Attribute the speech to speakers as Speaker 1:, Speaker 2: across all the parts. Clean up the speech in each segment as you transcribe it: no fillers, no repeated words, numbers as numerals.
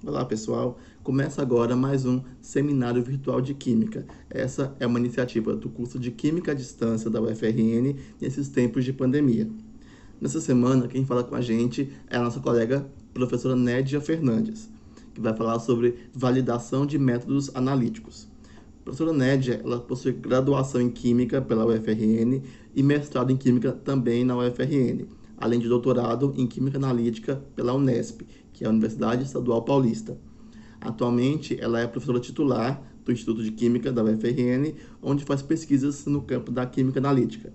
Speaker 1: Olá, pessoal. Começa agora mais um seminário virtual de Química. Essa é uma iniciativa do curso de Química à Distância da UFRN nesses tempos de pandemia. Nessa semana, quem fala com a gente é a nossa colega professora Nédia Fernandes, que vai falar sobre validação de métodos analíticos. A professora Nédia, ela possui graduação em Química pela UFRN e mestrado em Química também na UFRN, além de doutorado em Química Analítica pela Unesp, que é a Universidade Estadual Paulista. Atualmente, ela é professora titular do Instituto de Química da UFRN, onde faz pesquisas no campo da química analítica.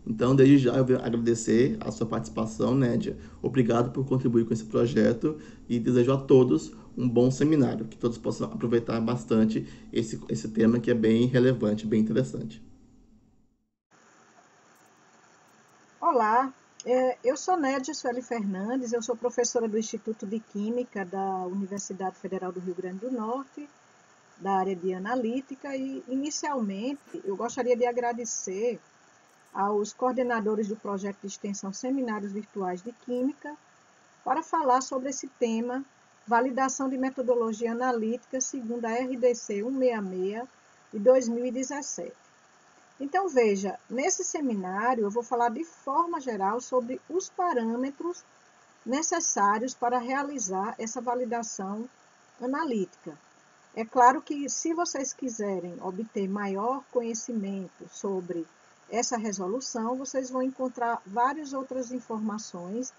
Speaker 1: Então, desde já, eu quero agradecer a sua participação, Nédia. Obrigado por contribuir com esse projeto e desejo a todos um bom seminário, que todos possam aproveitar bastante esse tema que é bem relevante, bem interessante.
Speaker 2: Olá, eu sou Nédia Sueli Fernandes, eu sou professora do Instituto de Química da Universidade Federal do Rio Grande do Norte, da área de analítica, e inicialmente eu gostaria de agradecer aos coordenadores do projeto de extensão Seminários Virtuais de Química para falar sobre esse tema, validação de metodologia analítica segundo a RDC 166 de 2017. Então, veja, nesse seminário eu vou falar de forma geral sobre os parâmetros necessários para realizar essa validação analítica. É claro que, se vocês quiserem obter maior conhecimento sobre essa resolução, vocês vão encontrar várias outras informações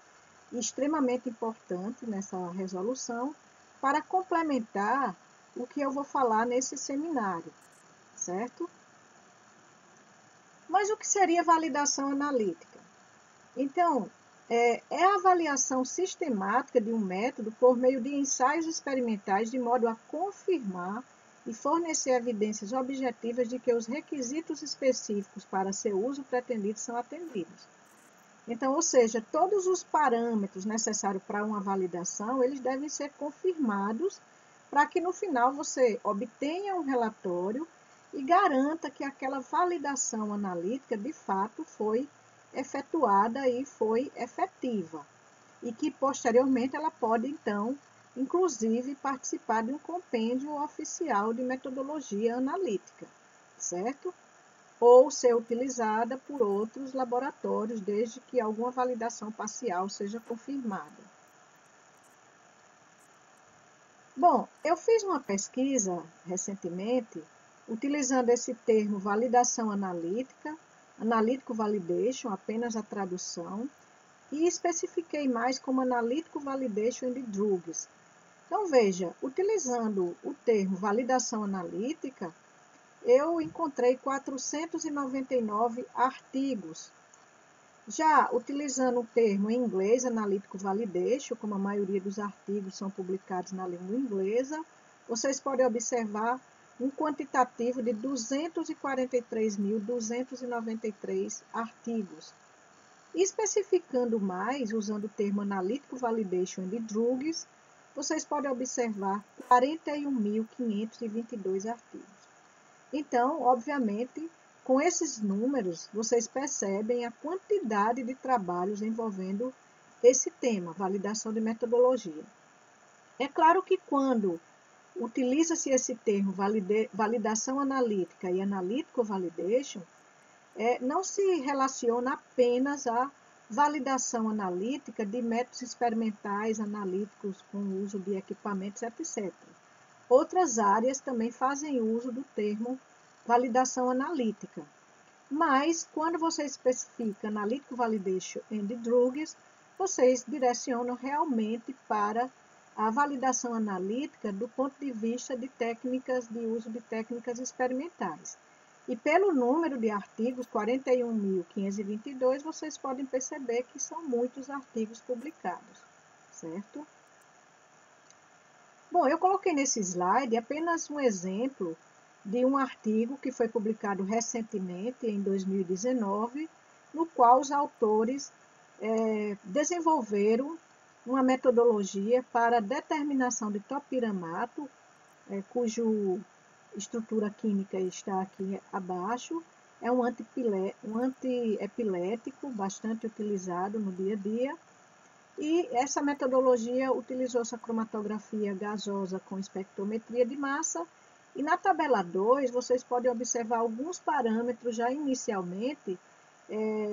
Speaker 2: extremamente importantes nessa resolução para complementar o que eu vou falar nesse seminário, certo? Mas o que seria validação analítica? Então, é a avaliação sistemática de um método por meio de ensaios experimentais de modo a confirmar e fornecer evidências objetivas de que os requisitos específicos para seu uso pretendido são atendidos. Então, ou seja, todos os parâmetros necessários para uma validação, eles devem ser confirmados para que no final você obtenha um relatório e garanta que aquela validação analítica de fato foi efetuada e foi efetiva. E que posteriormente ela pode, então, inclusive, participar de um compêndio oficial de metodologia analítica, certo? Ou ser utilizada por outros laboratórios, desde que alguma validação parcial seja confirmada. Bom, eu fiz uma pesquisa recentemente utilizando esse termo validação analítica, analytical validation, apenas a tradução, e especifiquei mais como analytical validation in drugs. Então veja, utilizando o termo validação analítica, eu encontrei 499 artigos. Já utilizando o termo em inglês, analytical validation, como a maioria dos artigos são publicados na língua inglesa, vocês podem observar um quantitativo de 243.293 artigos. Especificando mais, usando o termo analytical validation de drugs, vocês podem observar 41.522 artigos. Então, obviamente, com esses números, vocês percebem a quantidade de trabalhos envolvendo esse tema, validação de metodologia. É claro que quando utiliza-se esse termo validação analítica e analytical validation, não se relaciona apenas à validação analítica de métodos experimentais analíticos com o uso de equipamentos, etc. Outras áreas também fazem uso do termo validação analítica. Mas, quando você especifica Analytical Validation and Drugs, vocês direcionam realmente para a validação analítica do ponto de vista de técnicas de uso de técnicas experimentais. E pelo número de artigos, 41.522, vocês podem perceber que são muitos artigos publicados, certo? Bom, eu coloquei nesse slide apenas um exemplo de um artigo que foi publicado recentemente, em 2019, no qual os autores desenvolveram uma metodologia para determinação de topiramato, cuja estrutura química está aqui abaixo. É um antiepilético bastante utilizado no dia a dia, E essa metodologia utilizou-se a cromatografia gasosa com espectrometria de massa. E na tabela 2, vocês podem observar alguns parâmetros já inicialmente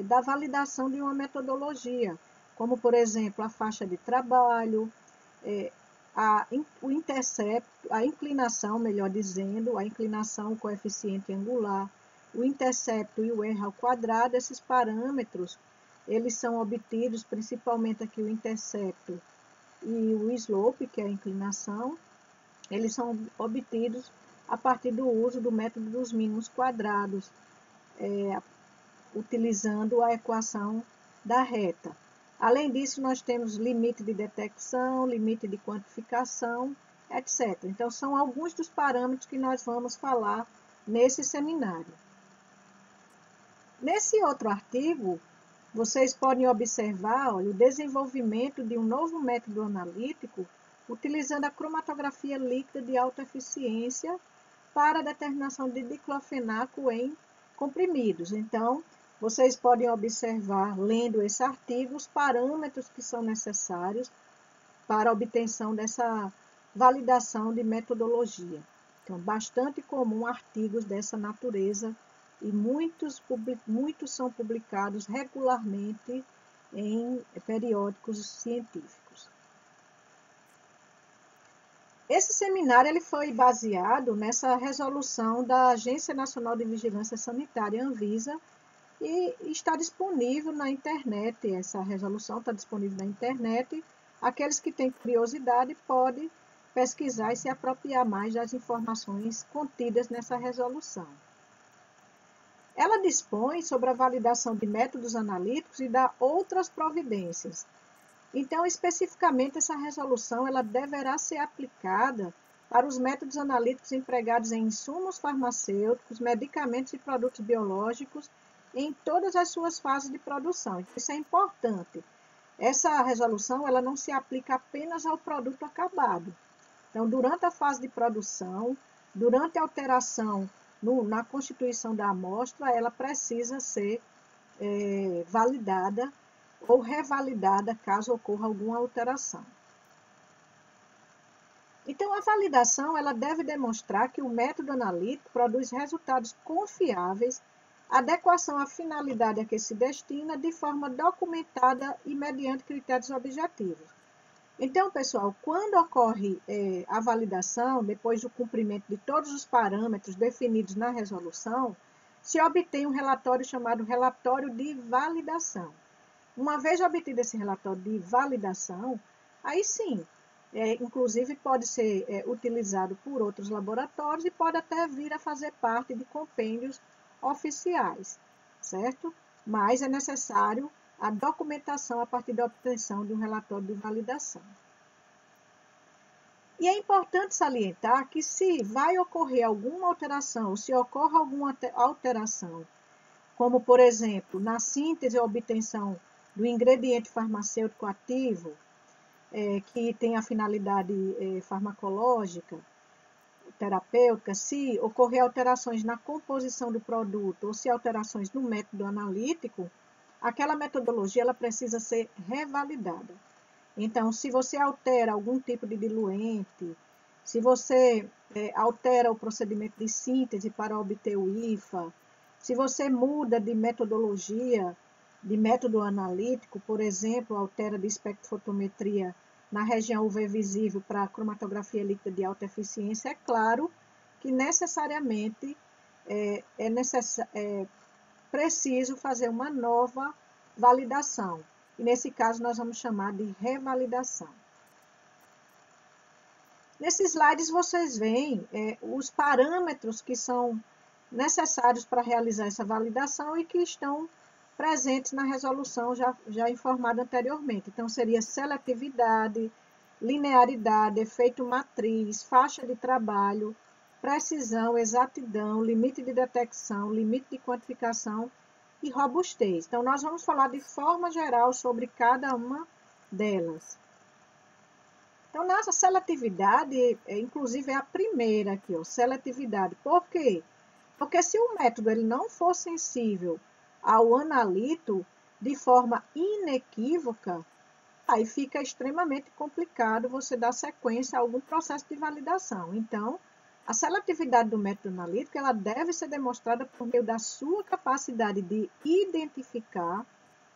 Speaker 2: da validação de uma metodologia, como, por exemplo, a faixa de trabalho, o intercepto, a inclinação, melhor dizendo, a inclinação, o coeficiente angular, o intercepto e o R ao quadrado. Esses parâmetros, eles são obtidos, principalmente aqui o intercepto e o slope, que é a inclinação, eles são obtidos a partir do uso do método dos mínimos quadrados, utilizando a equação da reta. Além disso, nós temos limite de detecção, limite de quantificação, etc. Então, são alguns dos parâmetros que nós vamos falar nesse seminário. Nesse outro artigo, vocês podem observar, olha, o desenvolvimento de um novo método analítico utilizando a cromatografia líquida de alta eficiência para a determinação de diclofenaco em comprimidos. Então, vocês podem observar, lendo esse artigo, os parâmetros que são necessários para a obtenção dessa validação de metodologia. Então, bastante comum artigos dessa natureza e muitos são publicados regularmente em periódicos científicos. Esse seminário ele foi baseado nessa resolução da Agência Nacional de Vigilância Sanitária, Anvisa, e está disponível na internet. Essa resolução está disponível na internet. Aqueles que têm curiosidade podem pesquisar e se apropriar mais das informações contidas nessa resolução. Ela dispõe sobre a validação de métodos analíticos e dá outras providências. Então, especificamente, essa resolução ela deverá ser aplicada para os métodos analíticos empregados em insumos farmacêuticos, medicamentos e produtos biológicos em todas as suas fases de produção. Isso é importante. Essa resolução ela não se aplica apenas ao produto acabado. Então, durante a fase de produção, durante a alteração na constituição da amostra, ela precisa ser validada ou revalidada caso ocorra alguma alteração. Então, a validação ela deve demonstrar que o método analítico produz resultados confiáveis, adequação à finalidade a que se destina, de forma documentada e mediante critérios objetivos. Então, pessoal, quando ocorre a validação, depois do cumprimento de todos os parâmetros definidos na resolução, se obtém um relatório chamado relatório de validação. Uma vez obtido esse relatório de validação, aí sim, inclusive pode ser utilizado por outros laboratórios e pode até vir a fazer parte de compêndios oficiais, certo? Mas é necessário a documentação a partir da obtenção de um relatório de validação. E é importante salientar que se vai ocorrer alguma alteração, ou se ocorre alguma alteração, como por exemplo, na síntese ou obtenção do ingrediente farmacêutico ativo, que tem a finalidade farmacológica, terapêutica, se ocorrer alterações na composição do produto ou se alterações no método analítico, aquela metodologia ela precisa ser revalidada. Então, se você altera algum tipo de diluente, se você altera o procedimento de síntese para obter o IFA, se você muda de metodologia, de método analítico, por exemplo, altera de espectrofotometria na região UV visível para cromatografia líquida de alta eficiência, é claro que necessariamente é preciso fazer uma nova validação. E nesse caso nós vamos chamar de revalidação. Nesses slides vocês veem os parâmetros que são necessários para realizar essa validação e que estão presentes na resolução já informada anteriormente. Então, seria seletividade, linearidade, efeito matriz, faixa de trabalho, precisão, exatidão, limite de detecção, limite de quantificação e robustez. Então, nós vamos falar de forma geral sobre cada uma delas. Então, nossa seletividade, inclusive, é a primeira aqui, ó, seletividade. Por quê? Porque se o método ele não for sensível ao analito de forma inequívoca, aí fica extremamente complicado você dar sequência a algum processo de validação. Então, a seletividade do método analítico ela deve ser demonstrada por meio da sua capacidade de identificar,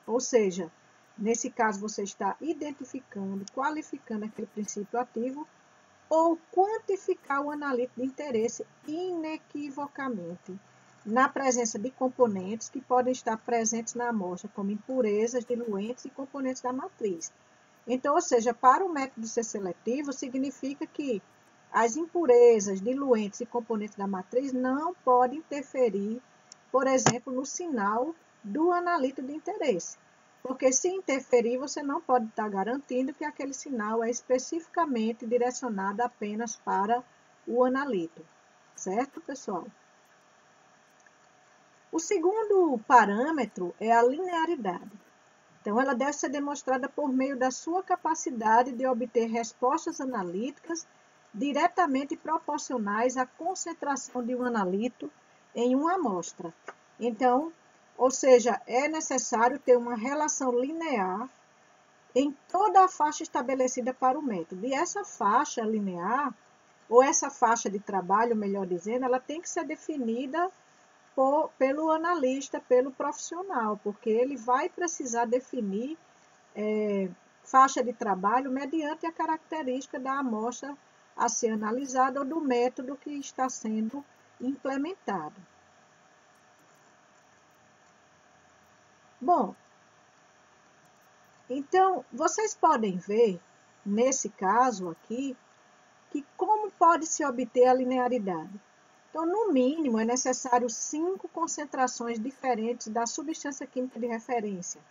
Speaker 2: ou seja, nesse caso você está identificando, qualificando aquele princípio ativo, ou quantificar o analítico de interesse inequivocamente, na presença de componentes que podem estar presentes na amostra, como impurezas, diluentes e componentes da matriz. Então, ou seja, para o método ser seletivo, significa que as impurezas, diluentes e componentes da matriz não podem interferir, por exemplo, no sinal do analítico de interesse. Porque se interferir, você não pode estar garantindo que aquele sinal é especificamente direcionado apenas para o analítico. Certo, pessoal? O segundo parâmetro é a linearidade. Então, ela deve ser demonstrada por meio da sua capacidade de obter respostas analíticas diretamente proporcionais à concentração de um analítico em uma amostra. Então, ou seja, é necessário ter uma relação linear em toda a faixa estabelecida para o método. E essa faixa linear, ou essa faixa de trabalho, melhor dizendo, ela tem que ser definida pelo analista, pelo profissional, porque ele vai precisar definir faixa de trabalho mediante a característica da amostra a ser analisada ou do método que está sendo implementado. Bom, então, vocês podem ver, nesse caso aqui, que como pode se obter a linearidade. Então, no mínimo, é necessário 5 concentrações diferentes da substância química de referência,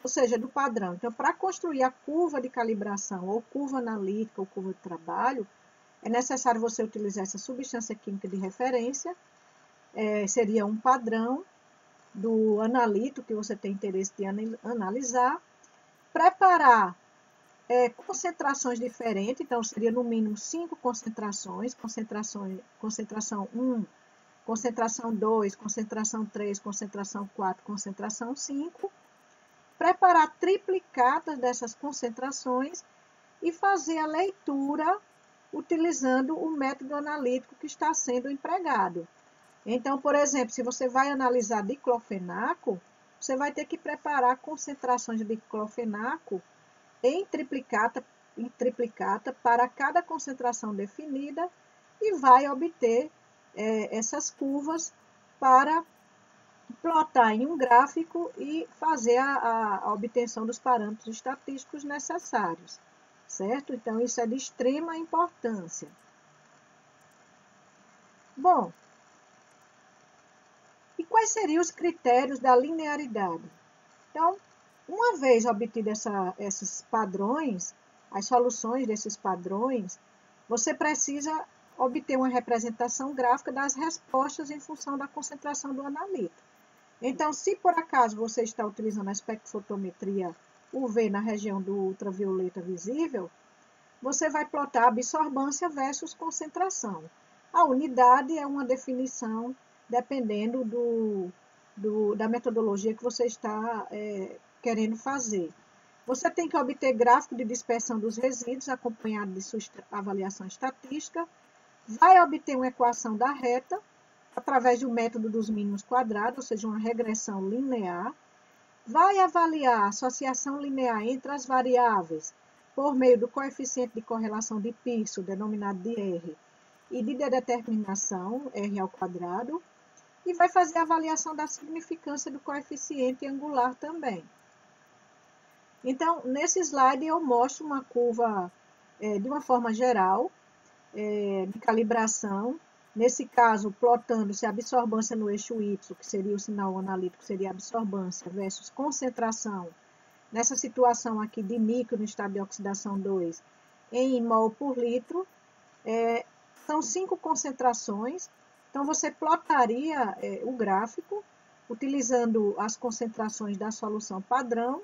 Speaker 2: ou seja, do padrão. Então, para construir a curva de calibração, ou curva analítica, ou curva de trabalho, é necessário você utilizar essa substância química de referência, seria um padrão do analítico que você tem interesse de analisar, preparar concentrações diferentes, então seria no mínimo 5 concentrações, concentração 1, concentração 2, concentração 3, concentração 4, concentração 5, preparar triplicatas dessas concentrações e fazer a leitura utilizando o método analítico que está sendo empregado. Então, por exemplo, se você vai analisar diclofenaco, você vai ter que preparar concentrações de diclofenaco em triplicata para cada concentração definida e vai obter essas curvas para plotar em um gráfico e fazer a obtenção dos parâmetros estatísticos necessários, certo? Então, isso é de extrema importância. Bom, e quais seriam os critérios da linearidade? Então, uma vez obtidos esses padrões, as soluções desses padrões, você precisa obter uma representação gráfica das respostas em função da concentração do analítico. Então, se por acaso você está utilizando a espectrofotometria UV na região do ultravioleta visível, você vai plotar absorvância versus concentração. A unidade é uma definição dependendo da metodologia que você está querendo fazer. Você tem que obter gráfico de dispersão dos resíduos, acompanhado de sua avaliação estatística, vai obter uma equação da reta, através do método dos mínimos quadrados, ou seja, uma regressão linear, vai avaliar a associação linear entre as variáveis, por meio do coeficiente de correlação de Pearson, denominado de R, e de determinação, R ao quadrado, e vai fazer a avaliação da significância do coeficiente angular também. Então, nesse slide eu mostro uma curva de uma forma geral, de calibração, nesse caso, plotando-se a absorvância no eixo Y, que seria o sinal analítico, seria a absorvância versus concentração, nessa situação aqui de níquel no estado de oxidação 2, em mol por litro, são 5 concentrações, então você plotaria o gráfico, utilizando as concentrações da solução padrão.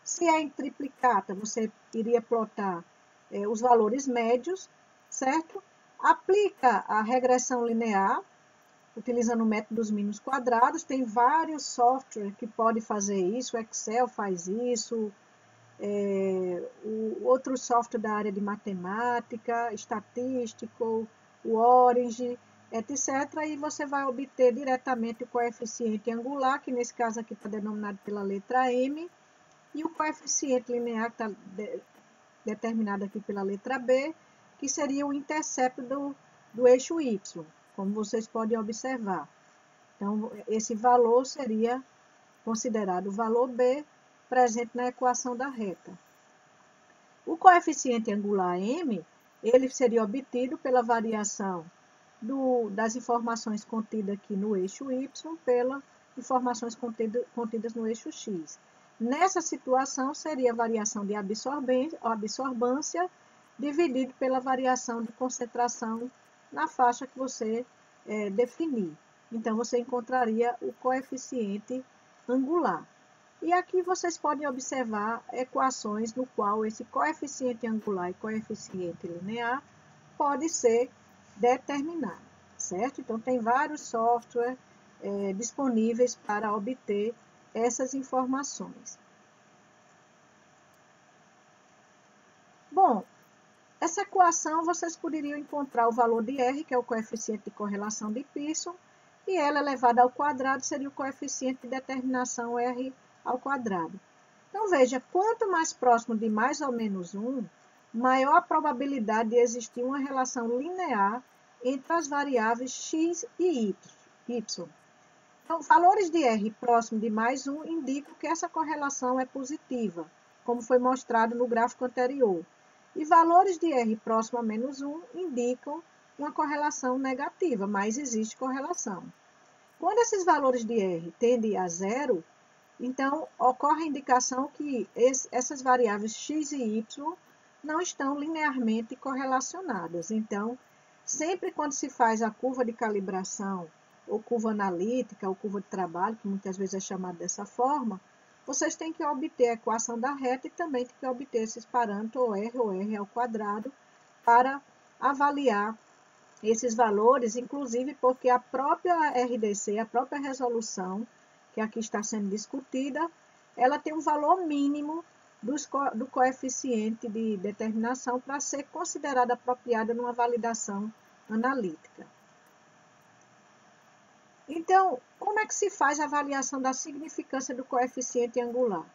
Speaker 2: Se é em triplicata, você iria plotar os valores médios, certo? Aplica a regressão linear, utilizando o método dos mínimos quadrados. Tem vários softwares que podem fazer isso, o Excel faz isso, o outro software da área de matemática, estatístico, o Orange, etc. E você vai obter diretamente o coeficiente angular, que nesse caso aqui está denominado pela letra M, e o coeficiente linear, que está determinado aqui pela letra B, que seria o intercepto do eixo Y, como vocês podem observar. Então, esse valor seria considerado o valor B presente na equação da reta. O coeficiente angular M, ele seria obtido pela variação das informações contidas aqui no eixo Y pelas informações contidas no eixo X. Nessa situação, seria a variação de absorvância dividido pela variação de concentração na faixa que você definir. Então, você encontraria o coeficiente angular. E aqui vocês podem observar equações no qual esse coeficiente angular e coeficiente linear pode ser determinado, certo? Então, tem vários softwares disponíveis para obter essas informações. Bom, essa equação vocês poderiam encontrar o valor de R, que é o coeficiente de correlação de Pearson, e ela elevada ao quadrado seria o coeficiente de determinação R ao quadrado. Então, veja, quanto mais próximo de mais ou menos 1, maior a probabilidade de existir uma relação linear entre as variáveis x e y. Então, valores de R próximo de mais 1 indicam que essa correlação é positiva, como foi mostrado no gráfico anterior. E valores de R próximo a menos 1 indicam uma correlação negativa, mas existe correlação. Quando esses valores de R tendem a zero, então ocorre a indicação que essas variáveis x e y não estão linearmente correlacionadas. Então, sempre quando se faz a curva de calibração, ou curva analítica, ou curva de trabalho, que muitas vezes é chamada dessa forma, vocês têm que obter a equação da reta e também têm que obter esses parâmetros, ou R ao quadrado, para avaliar esses valores, inclusive porque a própria RDC, a própria resolução, que aqui está sendo discutida, ela tem um valor mínimo do coeficiente de determinação para ser considerada apropriada numa validação analítica. Então, como é que se faz a avaliação da significância do coeficiente angular?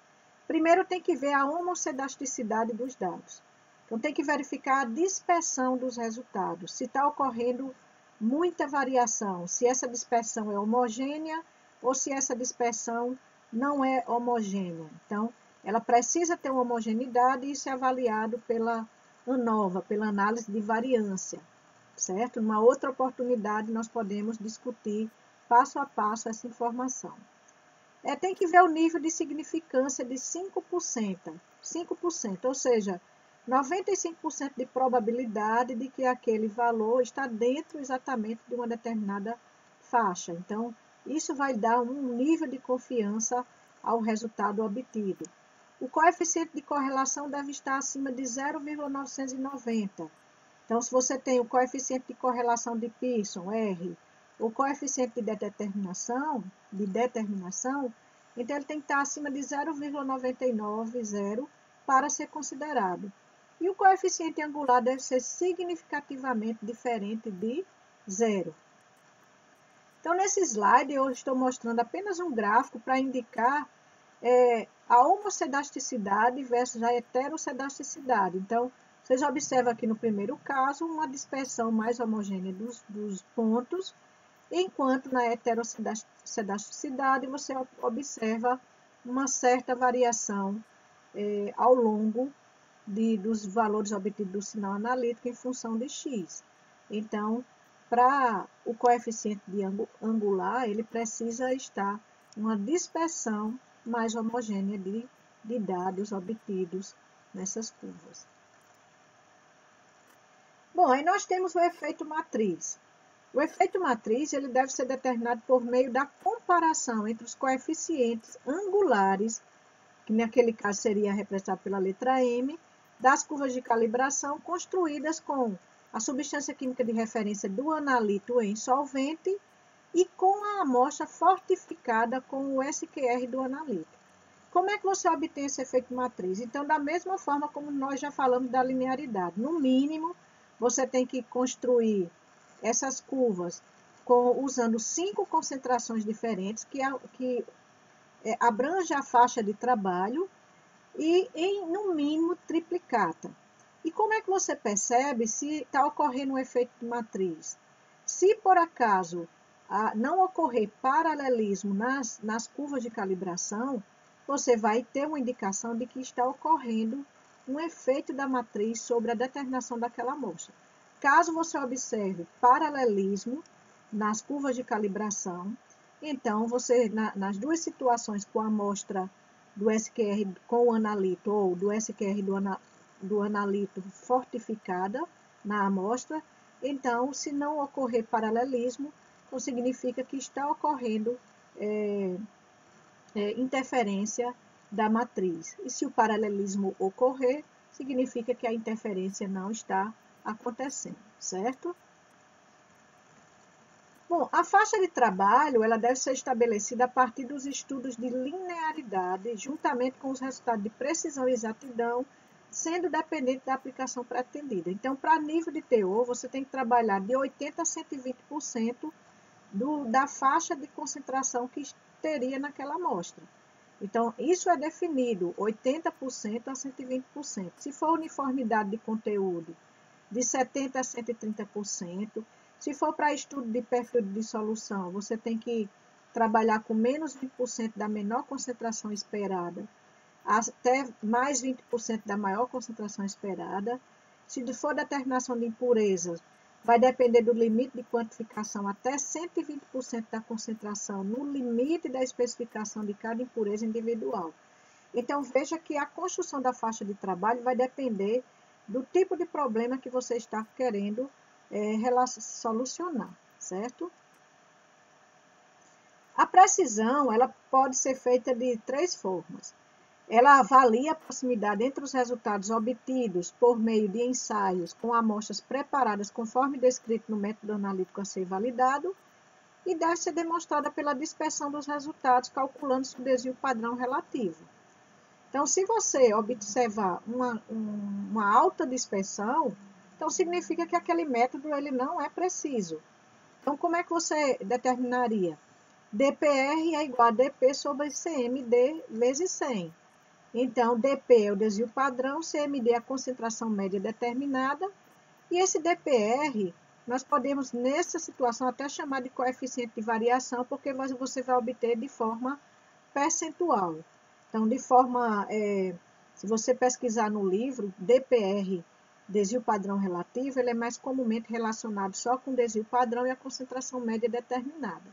Speaker 2: Primeiro tem que ver a homossedasticidade dos dados. Então, tem que verificar a dispersão dos resultados, se está ocorrendo muita variação, se essa dispersão é homogênea ou se essa dispersão não é homogênea. Então, ela precisa ter uma homogeneidade e isso é avaliado pela ANOVA, pela análise de variância, certo? Numa outra oportunidade, nós podemos discutir passo a passo essa informação. Tem que ver o nível de significância de 5%, ou seja, 95% de probabilidade de que aquele valor está dentro exatamente de uma determinada faixa. Então, isso vai dar um nível de confiança ao resultado obtido. O coeficiente de correlação deve estar acima de 0,990. Então, se você tem o coeficiente de correlação de Pearson, R, o coeficiente de determinação, então ele tem que estar acima de 0,990 para ser considerado. E o coeficiente angular deve ser significativamente diferente de 0. Então, nesse slide, eu estou mostrando apenas um gráfico para indicar a homossedasticidade versus a heterossedasticidade. Então, vocês observam aqui no primeiro caso, uma dispersão mais homogênea dos pontos, enquanto na heterossedasticidade você observa uma certa variação ao longo dos valores obtidos do sinal analítico em função de x. Então, para o coeficiente angular, ele precisa estar uma dispersão mais homogênea de dados obtidos nessas curvas. Bom, aí nós temos o efeito matriz. O efeito matriz ele deve ser determinado por meio da comparação entre os coeficientes angulares, que naquele caso seria representado pela letra M, das curvas de calibração construídas com a substância química de referência do analito em solvente e com a amostra fortificada com o SQR do analito. como é que você obtém esse efeito de matriz? Então, da mesma forma como nós já falamos da linearidade, no mínimo, você tem que construir essas curvas usando 5 concentrações diferentes, que abrange a faixa de trabalho e, no mínimo, triplicata. E como é que você percebe se está ocorrendo um efeito de matriz? Se, por acaso, não ocorrer paralelismo nas curvas de calibração, você vai ter uma indicação de que está ocorrendo um efeito da matriz sobre a determinação daquela amostra. Caso você observe paralelismo nas curvas de calibração, então você, nas duas situações com a amostra do SQR com o analito ou do SQR do analito fortificada na amostra, então, se não ocorrer paralelismo, então significa que está ocorrendo interferência da matriz. E se o paralelismo ocorrer, significa que a interferência não está acontecendo, certo? Bom, a faixa de trabalho ela deve ser estabelecida a partir dos estudos de linearidade, juntamente com os resultados de precisão e exatidão, sendo dependente da aplicação pretendida. Então, para nível de teor, você tem que trabalhar de 80% a 120% da faixa de concentração que teria naquela amostra. Então, isso é definido 80% a 120%. Se for uniformidade de conteúdo, de 70% a 130%. Se for para estudo de perfil de dissolução, você tem que trabalhar com menos 20% da menor concentração esperada, até mais 20% da maior concentração esperada. Se for determinação de impurezas, vai depender do limite de quantificação até 120% da concentração no limite da especificação de cada impureza individual. Então, veja que a construção da faixa de trabalho vai depender do tipo de problema que você está querendo solucionar, certo? A precisão, ela pode ser feita de 3 formas. Ela avalia a proximidade entre os resultados obtidos por meio de ensaios com amostras preparadas conforme descrito no método analítico a ser validado e deve ser demonstrada pela dispersão dos resultados, calculando-se o desvio padrão relativo. Então, se você observar uma alta dispersão, então significa que aquele método ele não é preciso. Então, como é que você determinaria? dPr é igual a dP sobre CMD vezes 100. Então, dP é o desvio padrão, CMD é a concentração média determinada, e esse dPr, nós podemos, nessa situação, até chamar de coeficiente de variação, porque você vai obter de forma percentual. Então, se você pesquisar no livro, dPr, desvio padrão relativo, ele é mais comumente relacionado só com o desvio padrão e a concentração média determinada.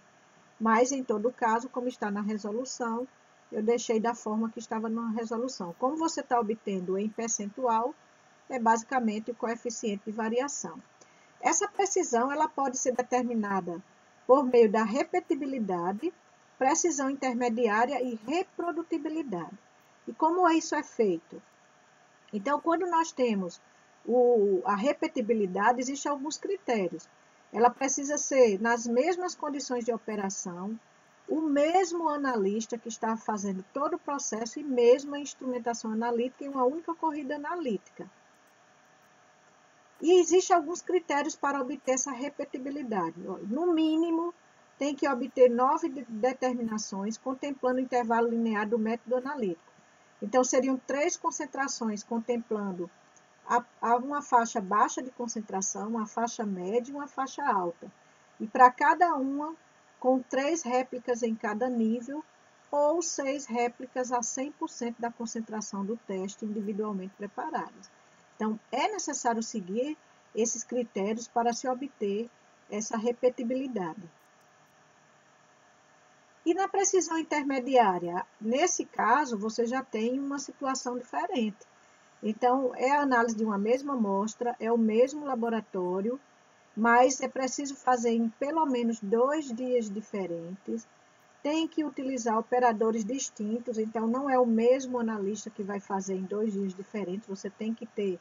Speaker 2: Mas, em todo caso, como está na resolução, eu deixei da forma que estava na resolução. Como você está obtendo em percentual, é basicamente o coeficiente de variação. Essa precisão ela pode ser determinada por meio da repetibilidade, precisão intermediária e reprodutibilidade. E como isso é feito? Então, quando nós temos a repetibilidade, existem alguns critérios. Ela precisa ser nas mesmas condições de operação, o mesmo analista que está fazendo todo o processo e mesma instrumentação analítica em uma única corrida analítica. E existem alguns critérios para obter essa repetibilidade. No mínimo, tem que obter 9 determinações, contemplando o intervalo linear do método analítico. Então, seriam 3 concentrações, contemplando uma faixa baixa de concentração, uma faixa média e uma faixa alta. E para cada uma, com 3 réplicas em cada nível, ou 6 réplicas a 100% da concentração do teste individualmente preparadas. Então, é necessário seguir esses critérios para se obter essa repetibilidade. E na precisão intermediária, nesse caso, você já tem uma situação diferente. Então, é a análise de uma mesma amostra, é o mesmo laboratório, mas é preciso fazer em pelo menos 2 dias diferentes. Tem que utilizar operadores distintos, então não é o mesmo analista que vai fazer em 2 dias diferentes, você tem que ter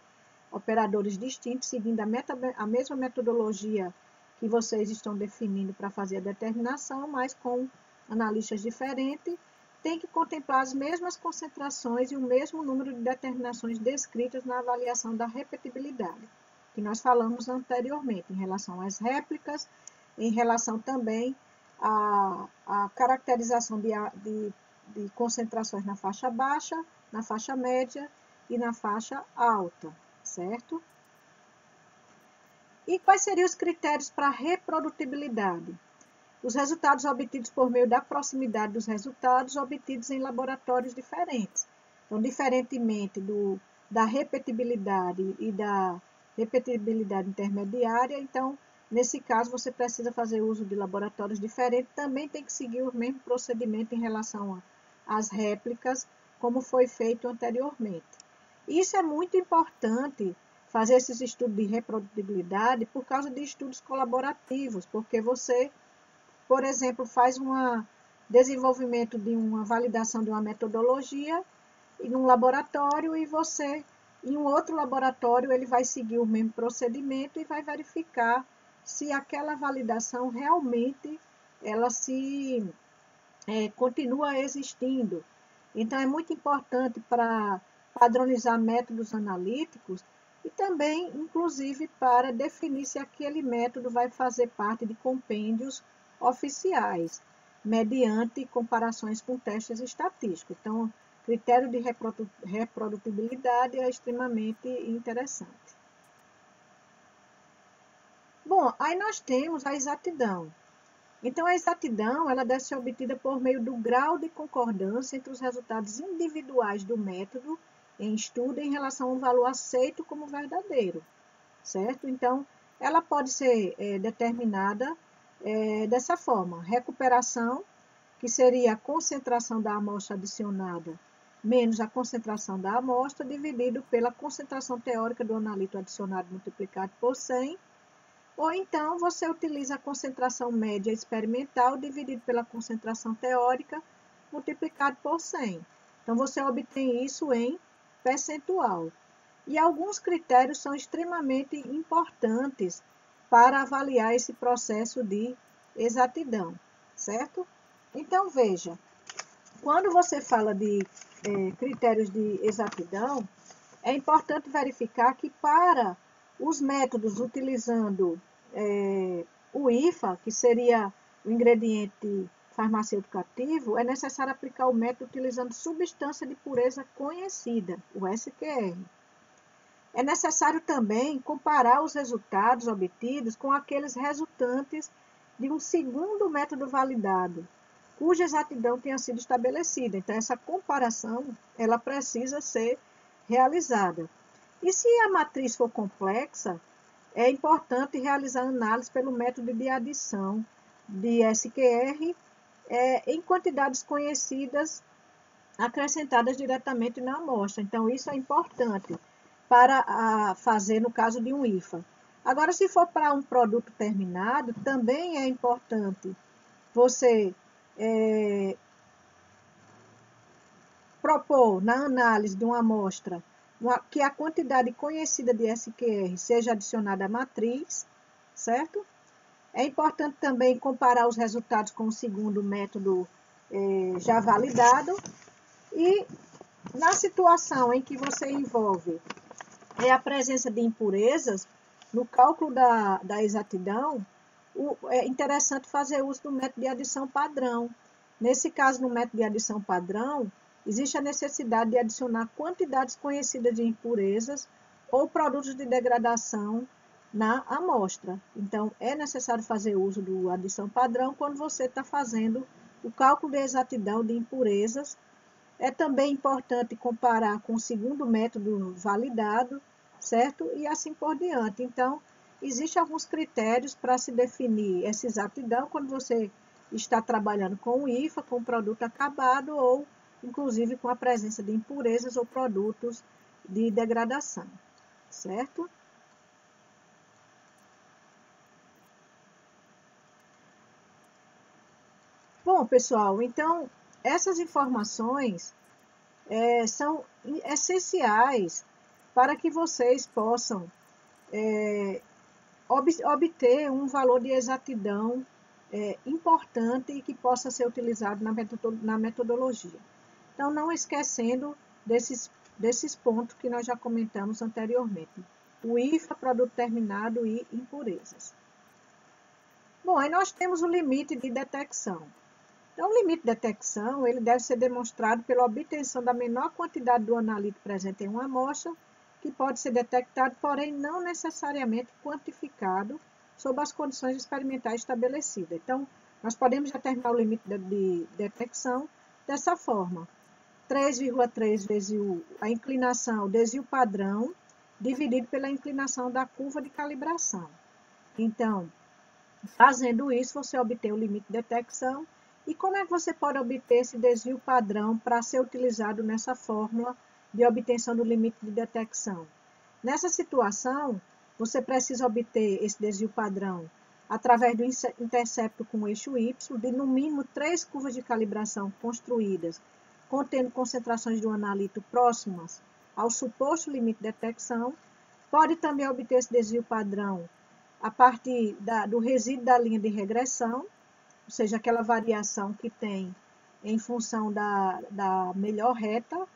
Speaker 2: operadores distintos, seguindo a mesma metodologia que vocês estão definindo para fazer a determinação, mas com analistas diferentes, tem que contemplar as mesmas concentrações e o mesmo número de determinações descritas na avaliação da repetibilidade, que nós falamos anteriormente, em relação às réplicas, em relação também à caracterização de concentrações na faixa baixa, na faixa média e na faixa alta, certo? E quais seriam os critérios para a reprodutibilidade? Os resultados obtidos por meio da proximidade dos resultados obtidos em laboratórios diferentes. Então, diferentemente da repetibilidade e da repetibilidade intermediária, então, nesse caso, você precisa fazer uso de laboratórios diferentes, também tem que seguir o mesmo procedimento em relação às réplicas, como foi feito anteriormente. Isso é muito importante, fazer esses estudos de reprodutibilidade, por causa de estudos colaborativos, porque você, por exemplo, faz um desenvolvimento de uma validação de uma metodologia em um laboratório e você, em um outro laboratório, ele vai seguir o mesmo procedimento e vai verificar se aquela validação realmente ela continua existindo. Então, é muito importante para padronizar métodos analíticos e também, inclusive, para definir se aquele método vai fazer parte de compêndios oficiais, mediante comparações com testes estatísticos. Então, critério de reprodutibilidade é extremamente interessante. Bom, aí nós temos a exatidão. Então, a exatidão ela deve ser obtida por meio do grau de concordância entre os resultados individuais do método em estudo em relação a um valor aceito como verdadeiro, certo? Então, ela pode ser determinada dessa forma: recuperação, que seria a concentração da amostra adicionada menos a concentração da amostra, dividido pela concentração teórica do analito adicionado multiplicado por 100, ou então você utiliza a concentração média experimental dividido pela concentração teórica multiplicado por 100. Então, você obtém isso em percentual. E alguns critérios são extremamente importantes para avaliar esse processo de exatidão, certo? Então, veja, quando você fala de critérios de exatidão, é importante verificar que para os métodos utilizando o IFA, que seria o ingrediente farmacêutico ativo, é necessário aplicar o método utilizando substância de pureza conhecida, o SQR. É necessário também comparar os resultados obtidos com aqueles resultantes de um segundo método validado, cuja exatidão tenha sido estabelecida. Então, essa comparação ela precisa ser realizada. E se a matriz for complexa, é importante realizar análise pelo método de adição de SQR em quantidades conhecidas acrescentadas diretamente na amostra. Então, isso é importante para fazer no caso de um IFA. Agora, se for para um produto terminado, também é importante você propor na análise de uma amostra que a quantidade conhecida de SQR seja adicionada à matriz, certo? É importante também comparar os resultados com o segundo método já validado. E na situação em que você envolve a presença de impurezas, no cálculo da exatidão, é interessante fazer uso do método de adição padrão. Nesse caso, no método de adição padrão, existe a necessidade de adicionar quantidades conhecidas de impurezas ou produtos de degradação na amostra. Então, é necessário fazer uso do adição padrão quando você está fazendo o cálculo de exatidão de impurezas. É também importante comparar com o segundo método validado, certo? E assim por diante. Então, existem alguns critérios para se definir essa exatidão quando você está trabalhando com o IFA, com o produto acabado ou, inclusive, com a presença de impurezas ou produtos de degradação, certo? Bom, pessoal, então, essas informações são essenciais para que vocês possam obter um valor de exatidão importante e que possa ser utilizado na metodologia. Então, não esquecendo desses pontos que nós já comentamos anteriormente. O IFA, produto terminado e impurezas. Bom, aí nós temos o limite de detecção. Então, o limite de detecção ele deve ser demonstrado pela obtenção da menor quantidade do analito presente em uma amostra, que pode ser detectado, porém não necessariamente quantificado sob as condições experimentais estabelecidas. Então, nós podemos determinar o limite de detecção dessa forma. 3,3 vezes a inclinação, o desvio padrão, dividido pela inclinação da curva de calibração. Então, fazendo isso, você obtém o limite de detecção. E como é que você pode obter esse desvio padrão para ser utilizado nessa fórmula de obtenção do limite de detecção? Nessa situação, você precisa obter esse desvio padrão através do intercepto com o eixo Y, de no mínimo 3 curvas de calibração construídas, contendo concentrações do analito próximas ao suposto limite de detecção. Pode também obter esse desvio padrão a partir do resíduo da linha de regressão, ou seja, aquela variação que tem em função da melhor reta,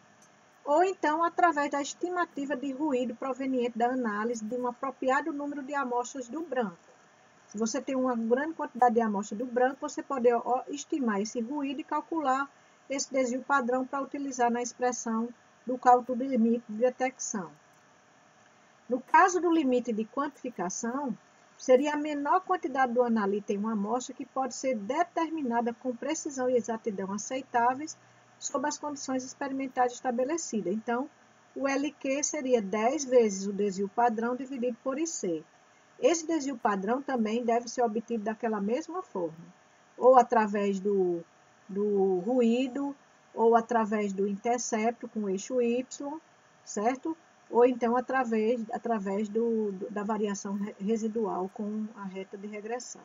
Speaker 2: ou então através da estimativa de ruído proveniente da análise de um apropriado número de amostras do branco. Se você tem uma grande quantidade de amostras do branco, você pode estimar esse ruído e calcular esse desvio padrão para utilizar na expressão do cálculo do limite de detecção. No caso do limite de quantificação, seria a menor quantidade do analito em uma amostra que pode ser determinada com precisão e exatidão aceitáveis sob as condições experimentais estabelecidas. Então, o LQ seria 10 vezes o desvio padrão dividido por IC. Esse desvio padrão também deve ser obtido daquela mesma forma, ou através do ruído, ou através do intercepto com o eixo Y, certo? Ou então através da variação residual com a reta de regressão.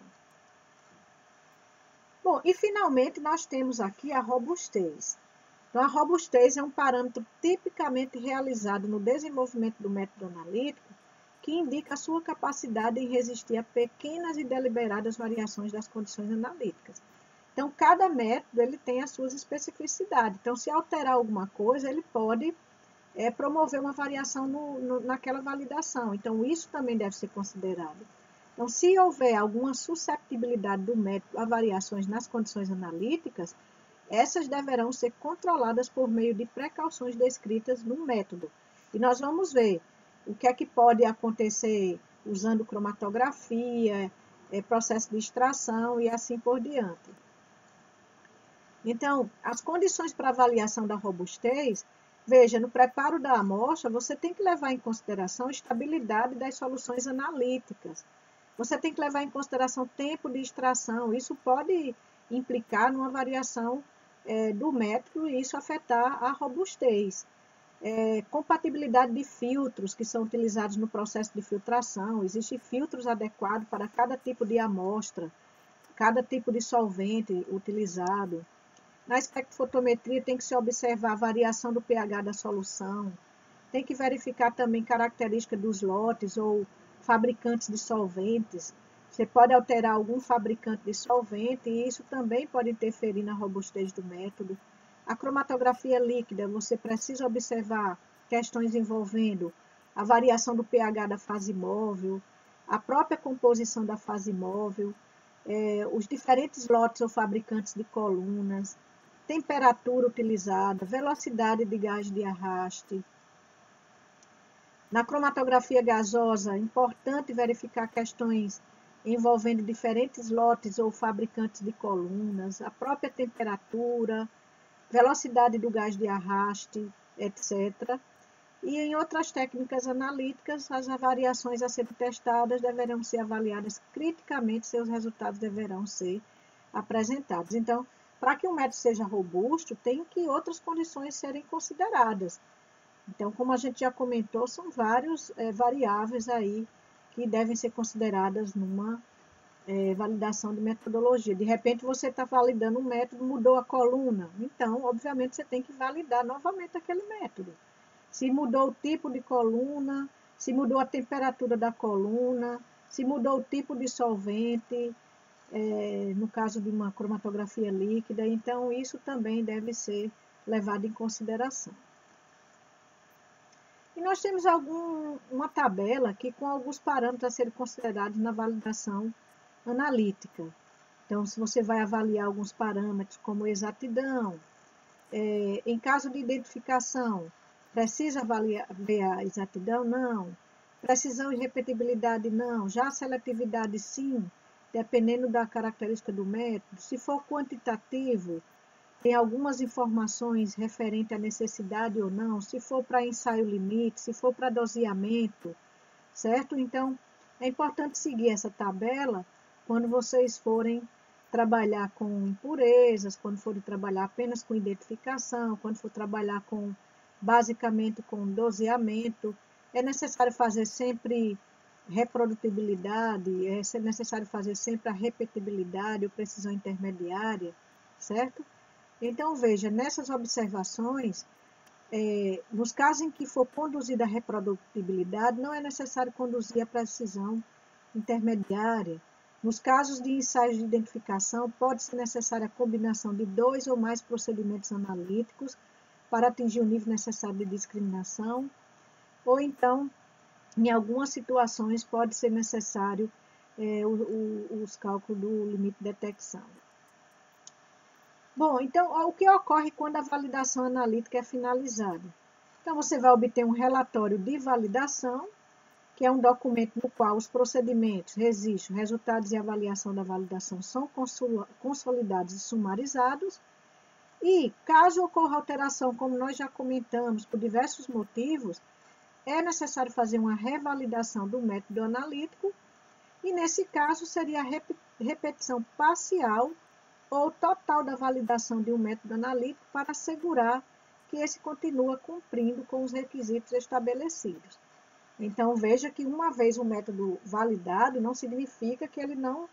Speaker 2: Bom, e finalmente nós temos aqui a robustez. Então, a robustez é um parâmetro tipicamente realizado no desenvolvimento do método analítico que indica a sua capacidade em resistir a pequenas e deliberadas variações das condições analíticas. Então, cada método ele tem as suas especificidades. Então, se alterar alguma coisa, ele pode promover uma variação naquela validação. Então, isso também deve ser considerado. Então, se houver alguma susceptibilidade do método a variações nas condições analíticas, essas deverão ser controladas por meio de precauções descritas no método. E nós vamos ver o que é que pode acontecer usando cromatografia, processo de extração e assim por diante. Então, as condições para avaliação da robustez, veja, no preparo da amostra, você tem que levar em consideração a estabilidade das soluções analíticas. Você tem que levar em consideração o tempo de extração. Isso pode implicar numa variação do método e isso afetar a robustez. Compatibilidade de filtros que são utilizados no processo de filtração. Existem filtros adequados para cada tipo de amostra, cada tipo de solvente utilizado. Na espectrofotometria tem que se observar a variação do pH da solução, tem que verificar também características dos lotes ou fabricantes de solventes. Você pode alterar algum fabricante de solvente e isso também pode interferir na robustez do método. A cromatografia líquida, você precisa observar questões envolvendo a variação do pH da fase móvel, a própria composição da fase móvel, os diferentes lotes ou fabricantes de colunas, temperatura utilizada, velocidade de gás de arraste. Na cromatografia gasosa, é importante verificar questões envolvendo diferentes lotes ou fabricantes de colunas, a própria temperatura, velocidade do gás de arraste, etc. E em outras técnicas analíticas, as variações a serem testadas deverão ser avaliadas criticamente, seus resultados deverão ser apresentados. Então, para que o método seja robusto, tem que outras condições serem consideradas. Então, como a gente já comentou, são vários variáveis aí que devem ser consideradas numa validação de metodologia. De repente, você está validando um método, mudou a coluna. Então, obviamente, você tem que validar novamente aquele método. Se mudou o tipo de coluna, se mudou a temperatura da coluna, se mudou o tipo de solvente, no caso de uma cromatografia líquida, então isso também deve ser levado em consideração. E nós temos uma tabela aqui com alguns parâmetros a serem considerados na validação analítica. Então, se você vai avaliar alguns parâmetros como exatidão, em caso de identificação, precisa ver a exatidão? Não. Precisão e repetibilidade? Não. Já a seletividade? Sim, dependendo da característica do método. Se for quantitativo, tem algumas informações referentes à necessidade ou não, se for para ensaio limite, se for para doseamento, certo? Então, é importante seguir essa tabela quando vocês forem trabalhar com impurezas, quando forem trabalhar apenas com identificação, quando for trabalhar basicamente com doseamento. É necessário fazer sempre reprodutibilidade, é necessário fazer sempre a repetibilidade ou precisão intermediária, certo? Então, veja, nessas observações, nos casos em que for conduzida a reprodutibilidade, não é necessário conduzir a precisão intermediária. Nos casos de ensaios de identificação, pode ser necessária a combinação de 2 ou mais procedimentos analíticos para atingir o nível necessário de discriminação, ou então, em algumas situações, pode ser necessário os cálculos do limite de detecção. Bom, então, o que ocorre quando a validação analítica é finalizada? Então, você vai obter um relatório de validação, que é um documento no qual os procedimentos, registros, resultados e avaliação da validação são consolidados e sumarizados. E, caso ocorra alteração, como nós já comentamos, por diversos motivos, é necessário fazer uma revalidação do método analítico, e nesse caso seria a repetição parcial ou total da validação de um método analítico para assegurar que esse continua cumprindo com os requisitos estabelecidos. Então, veja que uma vez o método validado, não significa que ele não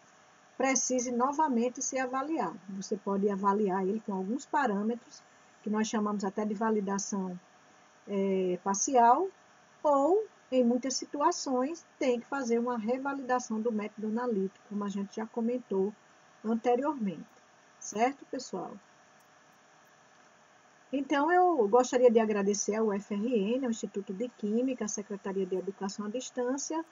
Speaker 2: precise novamente ser avaliado. Você pode avaliar ele com alguns parâmetros, que nós chamamos até de validação parcial, ou, em muitas situações, tem que fazer uma revalidação do método analítico, como a gente já comentou anteriormente. Certo, pessoal? Então, eu gostaria de agradecer ao UFRN, ao Instituto de Química, à Secretaria de Educação à Distância,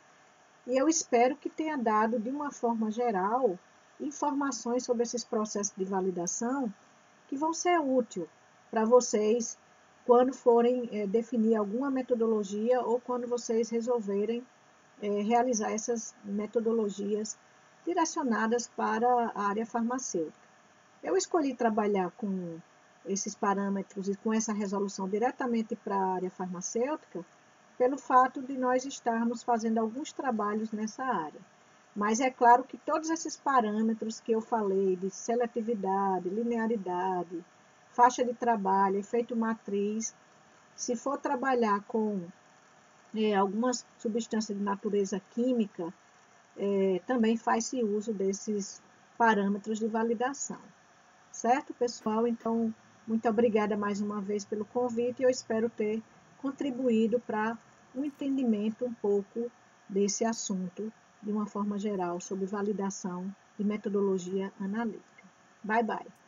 Speaker 2: e eu espero que tenha dado, de uma forma geral, informações sobre esses processos de validação que vão ser úteis para vocês quando forem definir alguma metodologia ou quando vocês resolverem realizar essas metodologias direcionadas para a área farmacêutica. Eu escolhi trabalhar com esses parâmetros e com essa resolução diretamente para a área farmacêutica, pelo fato de nós estarmos fazendo alguns trabalhos nessa área. Mas é claro que todos esses parâmetros que eu falei, de seletividade, linearidade, faixa de trabalho, efeito matriz, se for trabalhar com algumas substâncias de natureza química, também faz-se uso desses parâmetros de validação. Certo, pessoal? Então, muito obrigada mais uma vez pelo convite e eu espero ter contribuído para um entendimento um pouco desse assunto, de uma forma geral, sobre validação e metodologia analítica. Bye, bye!